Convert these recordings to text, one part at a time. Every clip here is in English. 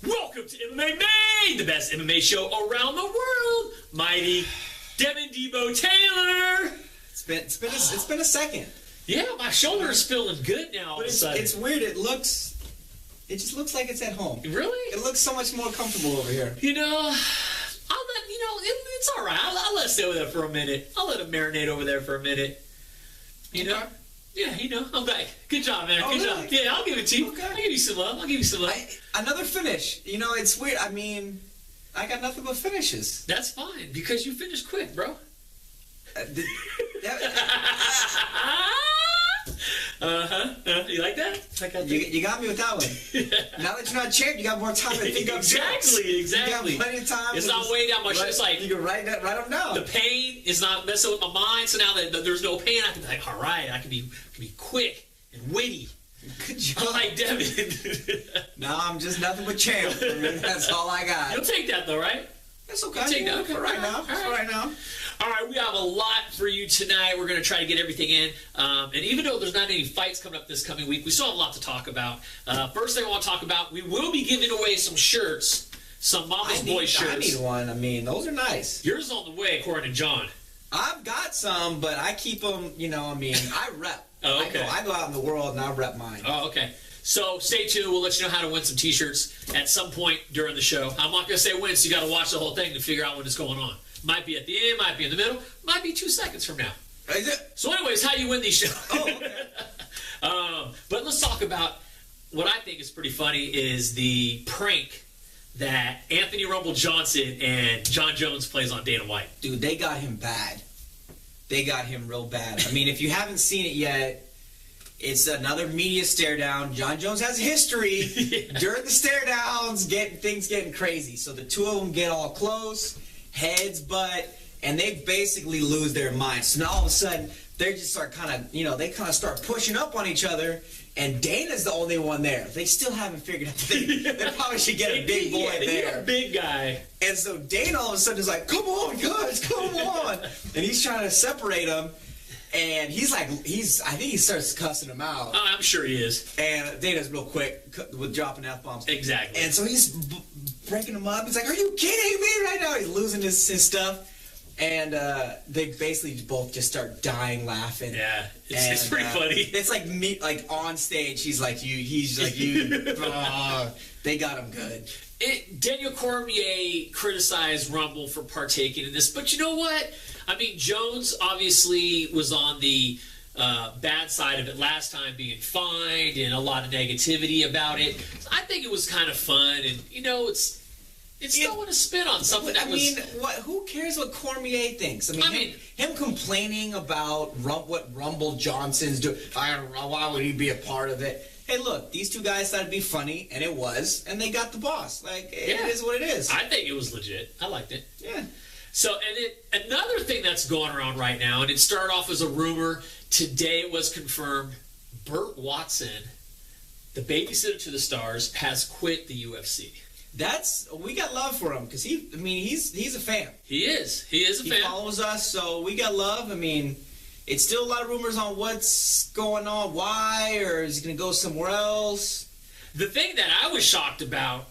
Welcome to MMA Made, the best MMA show around the world. Mighty Devin Debo Taylor. It's been a second. Yeah, my shoulder's feeling good now. But it's weird. It just looks like it's at home. Really? It looks so much more comfortable over here. You know, it's all right. I'll let it stay over there for a minute. I'll let it marinate over there for a minute. You know? Yeah, I'm back. Good job, man. Good job. Yeah, I'll give it to you. Okay. I'll give you some love. Another finish. You know, it's weird. I mean, I got nothing but finishes. That's fine, because you finished quick, bro. You like that? You got me with that one. Now that you're not champ, you got more time to think of Exactly. You got plenty of time. It's not weighing down my shoulders. It's like you can write them down. The pain is not messing with my mind, so now that there's no pain, I can be like, all right, I can be quick and witty. Good job. I like Devin. No, I'm just nothing but champ. I mean, that's all I got. You'll take that though, right? That's okay. Take that. Okay. For right now. All right, we have a lot for you tonight. We're going to try to get everything in. And even though there's not any fights coming up this coming week, we still have a lot to talk about. First thing I want to talk about, we will be giving away some shirts, some Mama's Boy shirts. I need one. I mean, those are nice. Yours is on the way, according to John. I've got some, but I keep them, I rep. Oh, okay. I go out in the world and I rep mine. Oh, okay. So stay tuned. We'll let you know how to win some T-shirts at some point during the show. I'm not going to say when, so you got to watch the whole thing to figure out when it's going on. Might be at the end, might be in the middle, might be 2 seconds from now. Is it? So anyways, how you win these shows. Oh, okay. But let's talk about what I think is pretty funny is the prank that Anthony Rumble Johnson and John Jones plays on Dana White. Dude, they got him bad. They got him real bad. I mean, if you haven't seen it yet, it's another media stare down. John Jones has a history during the stare downs, things getting crazy. So the two of them get all close, heads butt, and they basically lose their minds. So now all of a sudden, they just start they start pushing up on each other, and Dana's the only one there. They still haven't figured out the thing. They probably should get a big boy there. A big guy. And so Dana all of a sudden is like, come on, guys, come on. And he's trying to separate them. And I think he starts cussing him out. Oh, I'm sure he is. And Dana's real quick with dropping F-bombs. Exactly. And so he's breaking him up. He's like, are you kidding me right now? He's losing his stuff. And they basically both just start dying laughing. Yeah, it's pretty funny. It's like me, like on stage, he's like you. They got him good. Daniel Cormier criticized Rumble for partaking in this, but you know what? I mean, Jones obviously was on the bad side of it last time, being fined and a lot of negativity about it. I think it was kind of fun, and it's throwing a spin on something that was... who cares what Cormier thinks? I mean, him complaining about what Rumble Johnson's doing, why would he be a part of it? Hey, look, these two guys thought it'd be funny, and it was, and they got the boss. It is what it is. I think it was legit. I liked it. Yeah. So, and another thing that's going around right now, and it started off as a rumor, today it was confirmed, Burt Watson, the babysitter to the stars, has quit the UFC. We got love for him because he's a fan. He is a fan. He follows us, so we got love. I mean, it's still a lot of rumors on what's going on, why, or is he going to go somewhere else? The thing that I was shocked about,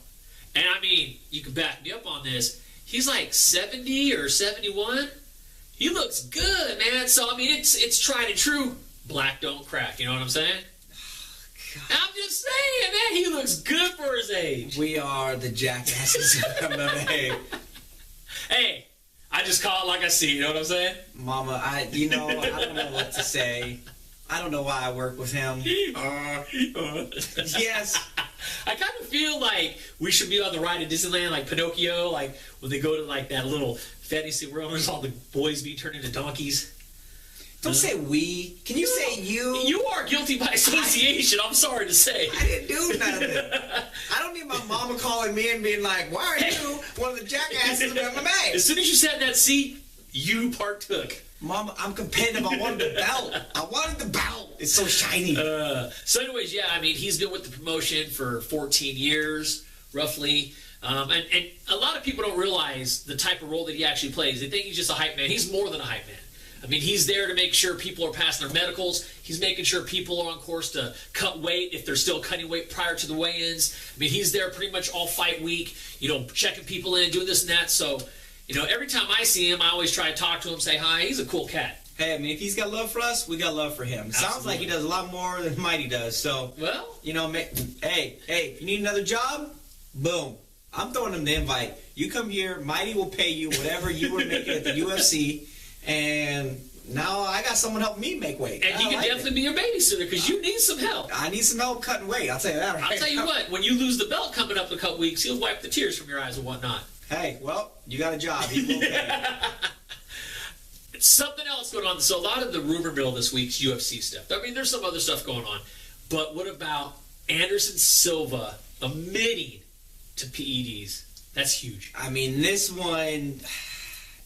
and I mean, you can back me up on this, he's like 70 or 71. He looks good, man. So, I mean, it's tried and true. Black don't crack, you know what I'm saying? I'm just saying, man, he looks good for his age. We are the jackasses of MMA. Hey, I just call it like I see, you know what I'm saying? Mama, I don't know what to say. I don't know why I work with him. Yes. I kind of feel like we should be on the ride at Disneyland, like Pinocchio, like when they go to like that little fantasy world and all the boys be turned into donkeys. Don't say we. Can you say you? You are guilty by association. I'm sorry to say. I didn't do nothing. I don't need my mama calling me and being like, "Why are you one of the jackasses of MMA?" As soon as you sat in that seat, you partook. Mama, I'm competitive. I wanted the belt. I wanted the belt. It's so shiny. So anyways, yeah, I mean, he's been with the promotion for 14 years, roughly. And a lot of people don't realize the type of role that he actually plays. They think he's just a hype man. He's more than a hype man. I mean, he's there to make sure people are passing their medicals. He's making sure people are on course to cut weight if they're still cutting weight prior to the weigh-ins. I mean, he's there pretty much all fight week, checking people in, doing this and that. So, every time I see him, I always try to talk to him, say hi. He's a cool cat. Hey, I mean, if he's got love for us, we got love for him. It sounds like he does a lot more than Mighty does. So, well, hey, if you need another job, boom. I'm throwing him the invite. You come here, Mighty will pay you whatever you were making at the UFC, and now I got someone helping me make weight. And he can definitely be your babysitter because you need some help. I need some help cutting weight. I'll tell you that. Right? I'll tell you what, when you lose the belt coming up in a couple weeks, he'll wipe the tears from your eyes and whatnot. Hey, well, you got a job. He will pay. Something else going on. So a lot of the rumor mill this week's UFC stuff. I mean, there's some other stuff going on. But what about Anderson Silva admitting to PEDs? That's huge. I mean, this one,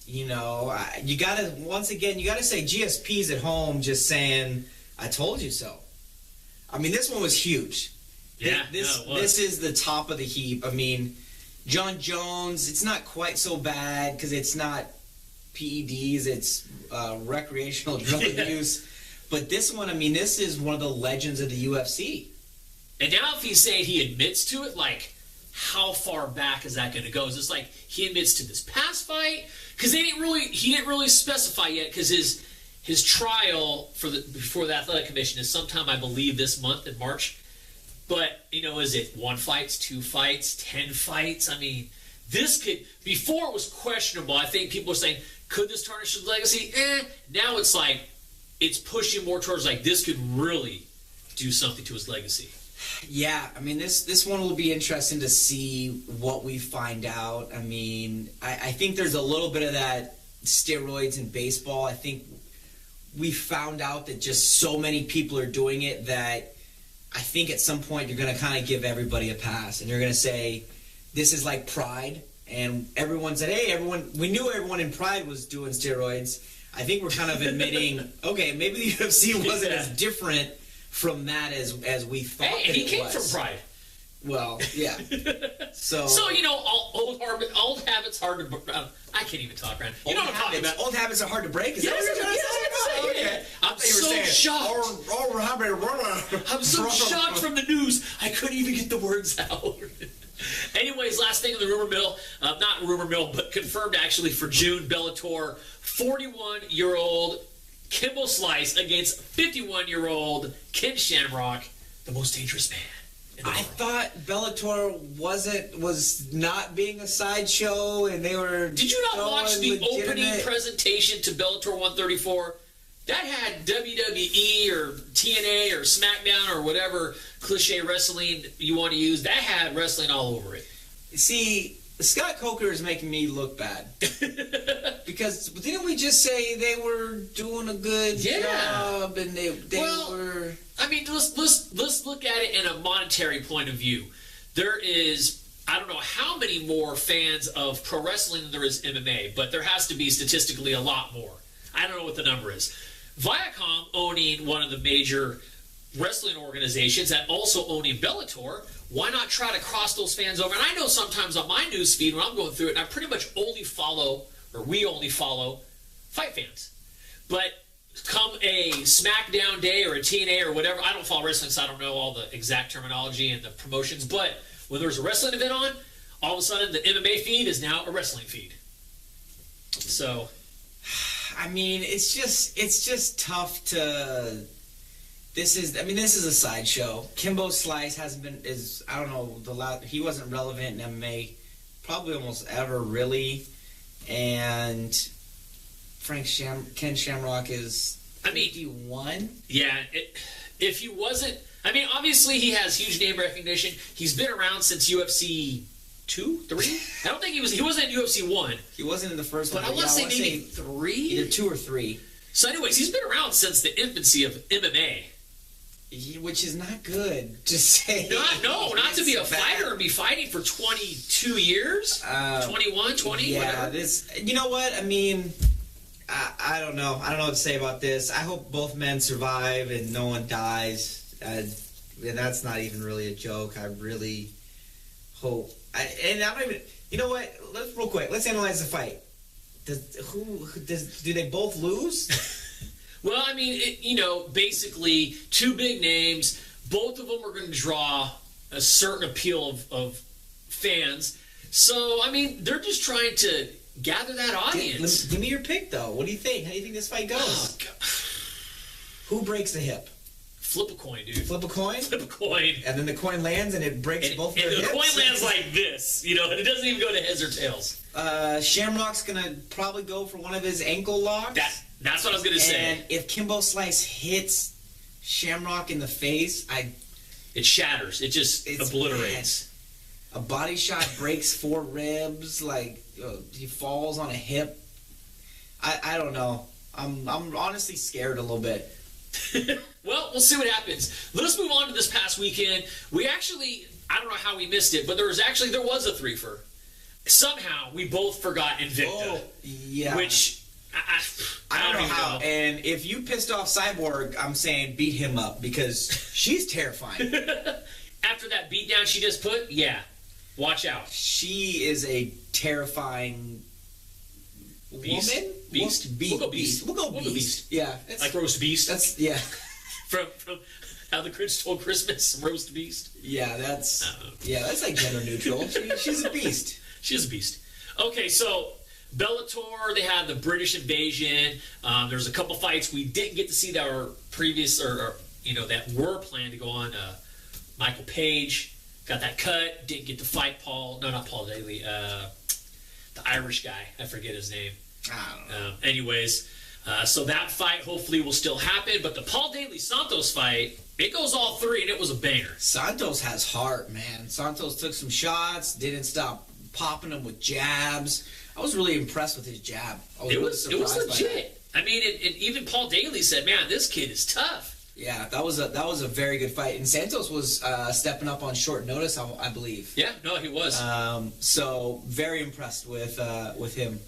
you gotta say GSP's at home just saying, "I told you so." I mean, this one was huge. Yeah, this is the top of the heap. I mean, John Jones, it's not quite so bad because it's not PEDs, it's recreational drug use. But this one, I mean, this is one of the legends of the UFC. And now if he's saying he admits to it, like, how far back is that going to go? Is this like he admits to this past fight? Because he didn't really specify yet, because his trial before the Athletic Commission is sometime, I believe, this month in March. But, is it 1 fight, 2 fights, 10 fights? I mean, this could, before it was questionable, I think people were saying, could this tarnish his legacy? Now it's like, it's pushing more towards like, this could really do something to his legacy. Yeah, I mean, this one will be interesting to see what we find out. I mean, I think there's a little bit of that steroids in baseball. I think we found out that just so many people are doing it that I think at some point you're going to kind of give everybody a pass. And you're going to say, this is like Pride. And everyone said, hey, we knew everyone in Pride was doing steroids. I think we're kind of admitting, okay, maybe the UFC wasn't as different from that as we thought. Hey, and he came from Pride. Well, yeah. So old habits hard to. I can't even talk, Ryan. You know what I'm talking about? Old habits are hard to break. Is that what you're trying to say? Okay. I'm so shocked. I'm so shocked from the news. I couldn't even get the words out. Anyways, last thing in the rumor mill, not rumor mill, but confirmed actually for June, Bellator, 41-year-old Kimbo Slice against 51-year-old Ken Shamrock, the most dangerous man. I thought Bellator was not being a sideshow, and they were. Did you not watch the opening presentation to Bellator 134? That had WWE or TNA or SmackDown or whatever cliche wrestling you want to use. That had wrestling all over it. See, Scott Coker is making me look bad. Because didn't we just say they were doing a good job and they were... I mean, let's look at it in a monetary point of view. There is, I don't know how many more fans of pro wrestling than there is MMA, but there has to be statistically a lot more. I don't know what the number is. Viacom, owning one of the major wrestling organizations and also owning Bellator, why not try to cross those fans over? And I know sometimes on my news feed when I'm going through it, I pretty much we only follow fight fans. But come a SmackDown day or a TNA or whatever, I don't follow wrestling, so I don't know all the exact terminology and the promotions, but when there's a wrestling event on, all of a sudden the MMA feed is now a wrestling feed. So... I mean, it's just tough to. This is a sideshow. Kimbo Slice he wasn't relevant in MMA probably almost ever really, and Ken Shamrock is 51. Yeah, if he wasn't, I mean, obviously he has huge name recognition. He's been around since UFC 2, 3? I don't think he wasn't in UFC 1. He wasn't in the first one. But I want to say maybe 3? Either 2 or 3. So anyways, he's been around since the infancy of MMA. Which is not good to say. Not to be a fighter and be fighting for 22 years? 21, 20, yeah, whatever. You know what? I mean, I don't know. I don't know what to say about this. I hope both men survive and no one dies. And that's not even really a joke. I really hope. And I don't even. You know what? Real quick. Let's analyze the fight. Do they both lose? Well, I mean, basically two big names. Both of them are going to draw a certain appeal of fans. So, I mean, they're just trying to gather that audience. Give me your pick, though. What do you think? How do you think this fight goes? Who breaks the hip? Flip a coin, dude. Flip a coin? Flip a coin. And then the coin lands and it breaks both their hips? And the coin lands like this, and it doesn't even go to heads or tails. Shamrock's going to probably go for one of his ankle locks. That's what I was going to say. And if Kimbo Slice hits Shamrock in the face, it shatters. It just obliterates. Bad. A body shot breaks 4 ribs. He falls on a hip. I don't know. I'm honestly scared a little bit. Well, we'll see what happens. Let us move on to this past weekend. We actually, I don't know how we missed it, but there was a threefer. Somehow we both forgot Invicta. Oh, yeah. Which I don't know how. And if you pissed off Cyborg, I'm saying beat him up because she's terrifying. After that beatdown she just put, yeah, watch out. She is a terrifying beast. Woman. Beast. We'll go beast. We'll go beast. Yeah, like roast beast. That's from How the Grinch Stole Christmas. Roast beast. Yeah, that's like gender neutral. She's a beast. She's a beast. Okay, so Bellator, they had the British Invasion. There's a couple fights we didn't get to see that were previous or that were planned to go on. Michael Page got that cut. Didn't get to fight not Paul Daly. The Irish guy. I forget his name. I don't know. Anyways, so that fight hopefully will still happen. But the Paul Daly Santos fight, it goes all 3, and it was a banger. Santos has heart, man. Santos took some shots, didn't stop popping them with jabs. I was really impressed with his jab. It was legit. I mean, and even Paul Daly said, "Man, this kid is tough." Yeah, that was a very good fight, and Santos was stepping up on short notice, I believe. Yeah, no, he was. So very impressed with him.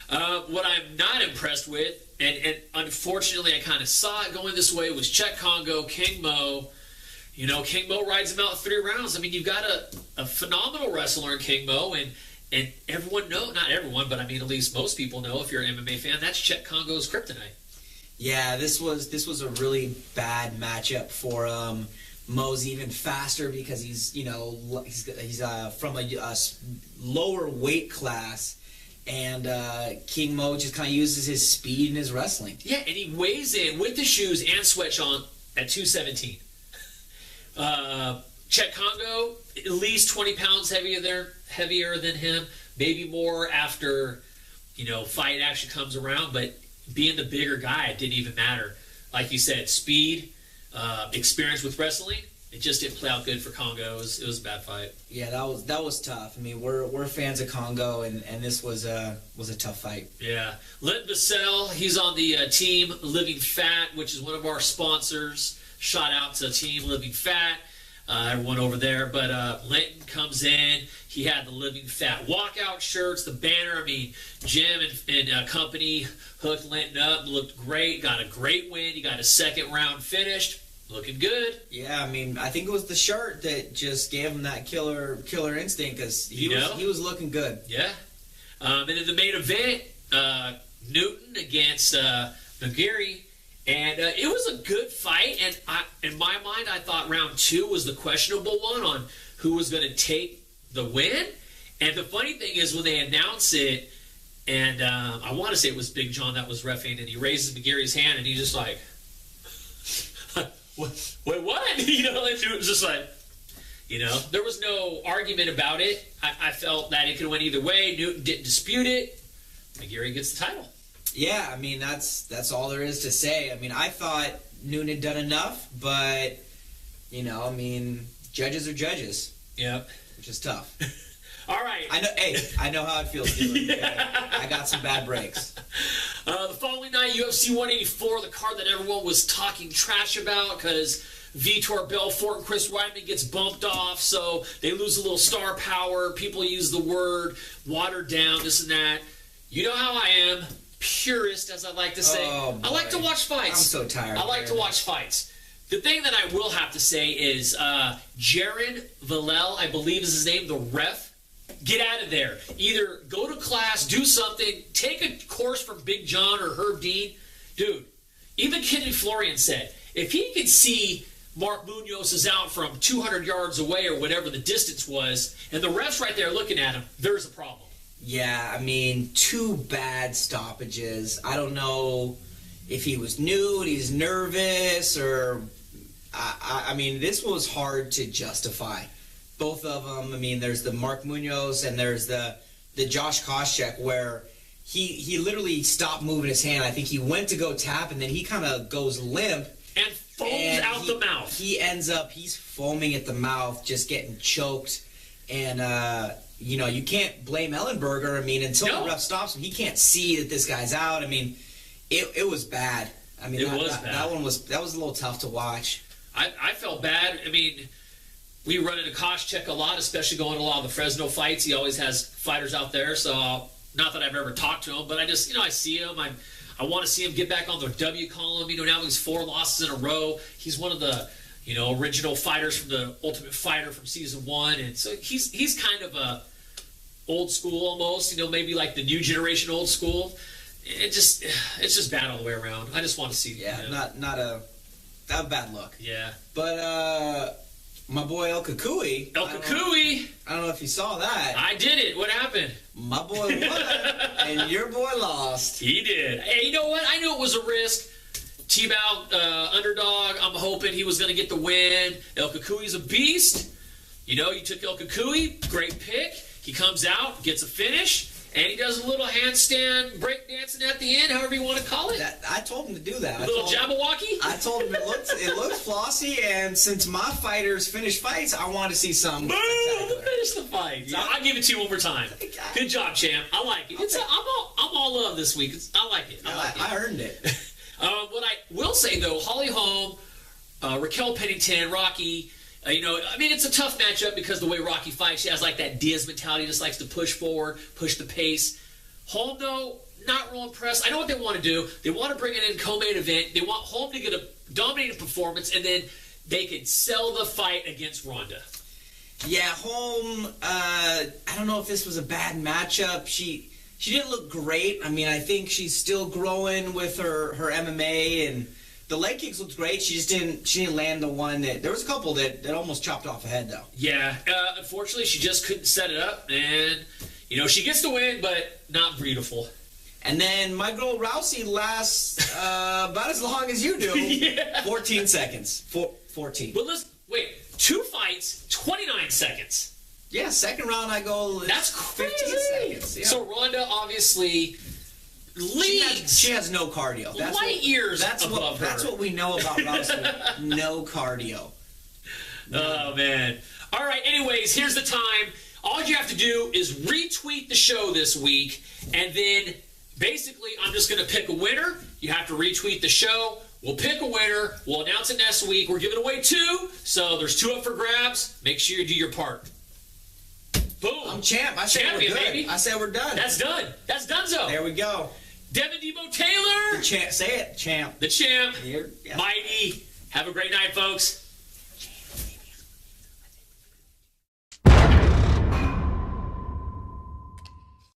What I'm not impressed with, and unfortunately I kind of saw it going this way, was Chet Congo, King Mo. King Mo rides him out 3 rounds. I mean, you've got a phenomenal wrestler in King Mo, and everyone not everyone, but I mean at least most people know, if you're an MMA fan, that's Chet Congo's kryptonite. Yeah, this was a really bad matchup for Mo's even faster because he's from a lower weight class, and King Mo just kind of uses his speed and his wrestling. Yeah, and he weighs in with the shoes and sweats on at 217. Chet Congo, at least 20 pounds heavier than him, maybe more after fight actually comes around, but being the bigger guy, it didn't even matter. Like you said, speed, experience with wrestling, it just didn't play out good for Congo. It was a bad fight. Yeah, that was tough. I mean, we're fans of Congo, and this was a tough fight. Yeah, Len Vassell, he's on the team Living Fat, which is one of our sponsors. Shout out to Team Living Fat, everyone over there. But Linton comes in. He had the Living Fat walkout shirts, the banner. I mean, Jim and company hooked Linton up. Looked great. Got a great win. He got a 2nd round finished. Looking good. Yeah, I mean, I think it was the shirt that just gave him that killer instinct because he was looking good. Yeah. And in the main event, Newton against McGeary. And it was a good fight, and in my mind, I thought round 2 was the questionable one on who was going to take the win. And the funny thing is, when they announce it, and I want to say it was Big John that was reffing, and he raises McGeary's hand, and he's just like, wait, what? And it was just like, there was no argument about it. I felt that it could have went either way. Newton didn't dispute it. McGeary gets the title. Yeah, I mean, that's all there is to say. I mean, I thought Newton had done enough, but, I mean, judges are judges. Yeah. Which is tough. All right. I know how it feels, Dylan. Yeah. I got some bad breaks. The following night, UFC 184, the card that everyone was talking trash about because Vitor Belfort and Chris Weidman gets bumped off, so they lose a little star power. People use the word watered down, this and that. You know how I am, purist, as I like to say. Oh, I like to watch fights. I'm so tired. I like to watch fights. The thing that I will have to say is Jared Villel, I believe is his name, the ref. Get out of there. Either go to class, do something, take a course from Big John or Herb Dean. Dude, even Kennedy Florian said, if he could see Mark Munoz is out from 200 yards away or whatever the distance was, and the ref's right there looking at him, there's a problem. Yeah, I mean, 2 bad stoppages. I don't know if he was new and he's nervous or... I mean, this was hard to justify. Both of them. I mean, there's the Mark Munoz and there's the Josh Koscheck where he literally stopped moving his hand. I think he went to go tap and then he kind of goes limp. And foams out the mouth. He's foaming at the mouth, just getting choked. And, you can't blame Ellenberger. I mean, until the ref stops him, he can't see that this guy's out. I mean, it was bad. I mean, it was bad. That was a little tough to watch. I felt bad. I mean, we run into Koscheck a lot, especially going to a lot of the Fresno fights. He always has fighters out there. So, not that I've ever talked to him, but I just, I see him. I want to see him get back on the W column. Now he's 4 losses in a row. He's one of the, original fighters from the Ultimate Fighter from season 1. And so he's kind of a old school almost, maybe like the new generation old school. It's just bad all the way around. I just want to see. Yeah, not a bad look. Yeah. But my boy El Kukui. I don't know if you saw that. I did it. What happened? My boy won, and your boy lost. He did. Hey, you know what? I knew it was a risk. T-Bow, underdog. I'm hoping he was going to get the win. El Kukui's a beast. You took El Kukui. Great pick. He comes out, gets a finish. And he does a little handstand breakdancing at the end, however you want to call it. I told him to do that. A little Jabberwocky? I told him it looks flossy, and since my fighters finish fights, I want to see some. Boom! Finish the fight. Yeah. I'll give it to you one more time. Good job, champ. I like it. I'm all love this week. I like it. I earned it. What I will say, though, Holly Holm, Raquel Pennington, Rocky... it's a tough matchup because the way Rocky fights, she has like that Diaz mentality, just likes to push forward, push the pace. Holm, though, not real impressed. I know what they want to do. They want to bring it in co-main event. They want Holm to get a dominating performance, and then they can sell the fight against Ronda. Yeah, Holm, I don't know if this was a bad matchup. She didn't look great. I mean, I think she's still growing with her MMA, and the leg kicks looked great. She didn't land the one that... There was a couple that almost chopped off a head, though. Yeah. Unfortunately, she just couldn't set it up. And, she gets the win, but not beautiful. And then my girl Rousey lasts about as long as you do. Yeah. 14 seconds. 14. But listen, wait. 2 fights, 29 seconds. Yeah, second round I go... That's crazy. 15 seconds. Yeah. So Ronda, obviously... She has no cardio. Light years above her. That's what we know about Rousey. No cardio. Oh, man. All right, anyways, here's the time. All you have to do is retweet the show this week, and then basically I'm just going to pick a winner. You have to retweet the show. We'll pick a winner. We'll announce it next week. We're giving away 2, so there's 2 up for grabs. Make sure you do your part. Boom. I'm champ. I said we're good. Baby. I said we're done. That's done. That's donezo. There we go. Devin Debo Taylor. The champ. Say it, champ. The champ. Yeah. Mighty. Have a great night, folks.